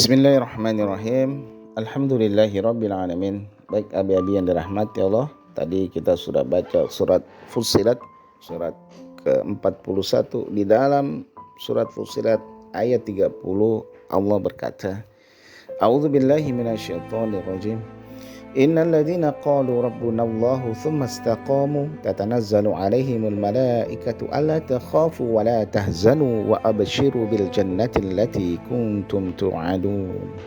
Bismillahirrahmanirrahim. Alhamdulillahirrabbilalamin. Baik abi-abi yang dirahmati Allah, tadi kita sudah baca surat Fussilat, surat ke-41. Di dalam surat Fussilat ayat 30 Allah berkata, A'udzubillahi minasyaitonirrajim. Innal ladzina qalu rabbunallahu tsumma istaqamu tatanazzalu 'alaihimul malaikatu alla takhafu wa la tahzanu wa abshiru bil jannati allati kuntum tu'adun.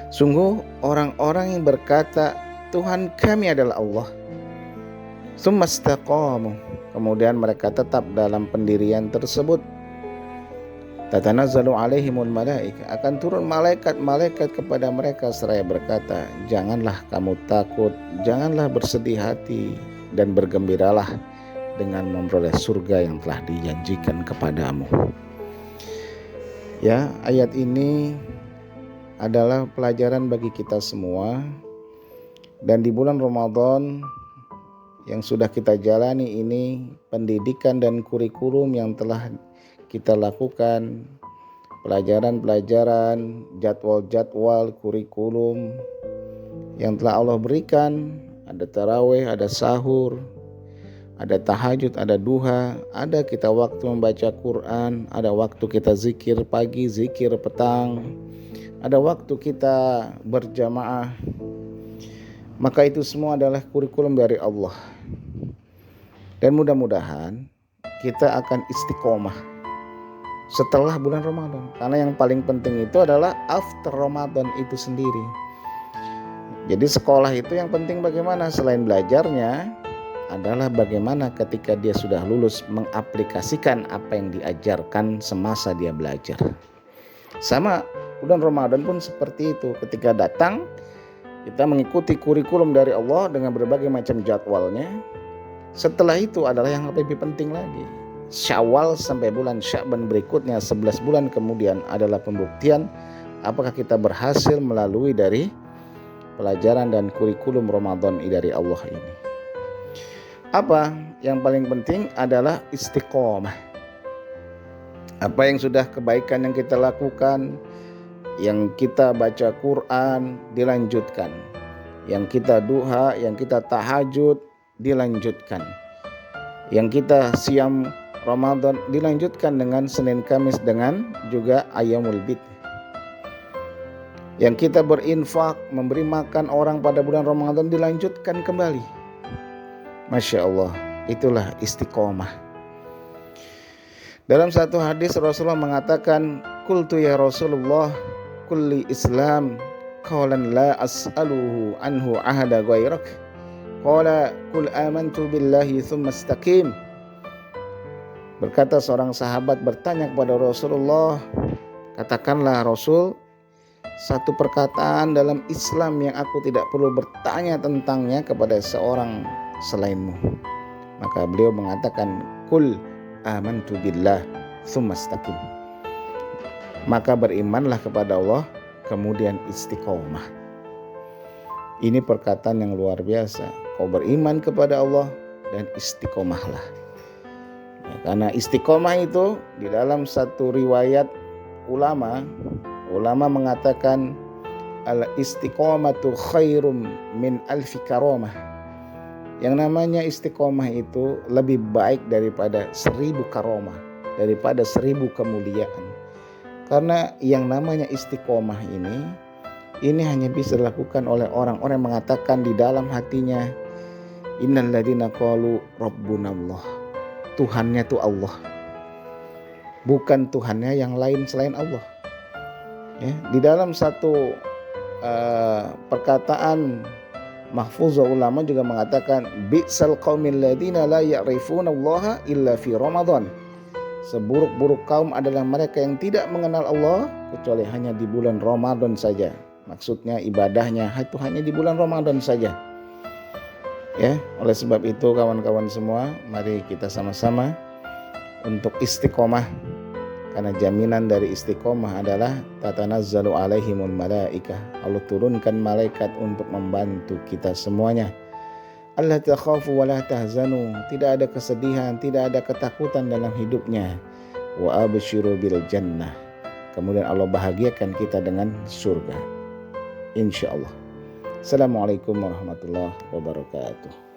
Sungguh orang-orang yang berkata Tuhan kami adalah Allah, tsumma istaqamu, kemudian mereka tetap dalam pendirian tersebut, tatanazzalu alaihimul malaika, akan turun malaikat-malaikat kepada mereka seraya berkata, janganlah kamu takut, janganlah bersedih hati, dan bergembiralah dengan memperoleh surga yang telah dijanjikan kepadamu. Ya, ayat ini adalah pelajaran bagi kita semua. Dan di bulan Ramadan yang sudah kita jalani ini, pendidikan dan kurikulum yang telah kita lakukan, pelajaran-pelajaran, jadwal-jadwal, kurikulum yang telah Allah berikan, ada tarawih, ada sahur, ada tahajud, ada duha, ada kita waktu membaca Quran, ada waktu kita zikir pagi, zikir petang, ada waktu kita berjamaah. Maka itu semua adalah kurikulum dari Allah. Dan mudah-mudahan kita akan istiqomah setelah bulan Ramadan. Karena yang paling penting itu adalah after Ramadan itu sendiri. Jadi sekolah itu yang penting bagaimana selain belajarnya adalah bagaimana ketika dia sudah lulus mengaplikasikan apa yang diajarkan semasa dia belajar. Sama bulan Ramadan pun seperti itu. Ketika datang kita mengikuti kurikulum dari Allah dengan berbagai macam jadwalnya. Setelah itu adalah yang lebih penting lagi. Syawal sampai bulan Sya'ban berikutnya 11 bulan kemudian adalah pembuktian apakah kita berhasil melalui dari pelajaran dan kurikulum Ramadan dari Allah ini. Apa yang paling penting adalah istiqomah. Apa yang sudah kebaikan yang kita lakukan, yang kita baca Quran dilanjutkan, yang kita duha, yang kita tahajud dilanjutkan, yang kita siam Ramadan dilanjutkan dengan Senin Kamis dengan juga Ayyamul Bid. Yang kita berinfak, memberi makan orang pada bulan Ramadan dilanjutkan kembali. Masya Allah, itulah istiqomah. Dalam satu hadis Rasulullah mengatakan, Qultu ya Rasulullah, kulli Islam qawlan la as'aluhu anhu ahada ghairak. Qala qul amantu billahi thumma istaqim. Berkata seorang sahabat bertanya kepada Rasulullah, katakanlah Rasul, satu perkataan dalam Islam yang aku tidak perlu bertanya tentangnya kepada seorang selainmu. Maka beliau mengatakan, qul amantu billah thumma istaqim. Maka berimanlah kepada Allah, kemudian istiqomah. Ini perkataan yang luar biasa. Kau beriman kepada Allah dan istiqomahlah. Ya, karena istiqomah itu di dalam satu riwayat ulama mengatakan al-istiqomatu khairum min alfi karamah. Yang namanya istiqomah itu lebih baik daripada 1000 karamah, daripada 1000 kemuliaan. Karena yang namanya istiqomah ini hanya bisa dilakukan oleh orang-orang yang mengatakan di dalam hatinya, innal ladzina qalu rabbunallah, Tuhannya itu Allah, bukan Tuhannya yang lain selain Allah. Ya, di dalam satu perkataan mahfuzah ulama juga mengatakan, bi'sal qaumil ladzina la ya'rifunallaha illa fi Ramadan. Seburuk-buruk kaum adalah mereka yang tidak mengenal Allah kecuali hanya di bulan Ramadan saja. Maksudnya ibadahnya itu hanya di bulan Ramadan saja. Ya, oleh sebab itu kawan-kawan semua, mari kita sama-sama untuk istiqomah. Karena jaminan dari istiqomah adalah tatanazzalu alaihimul malaikah. Allah turunkan malaikat untuk membantu kita semuanya. Allah takhafu wa la tahzanu, tidak ada kesedihan, tidak ada ketakutan dalam hidupnya. Wa absyiru bil jannah, kemudian Allah bahagiakan kita dengan surga, insya Allah. Assalamualaikum warahmatullahi wabarakatuh.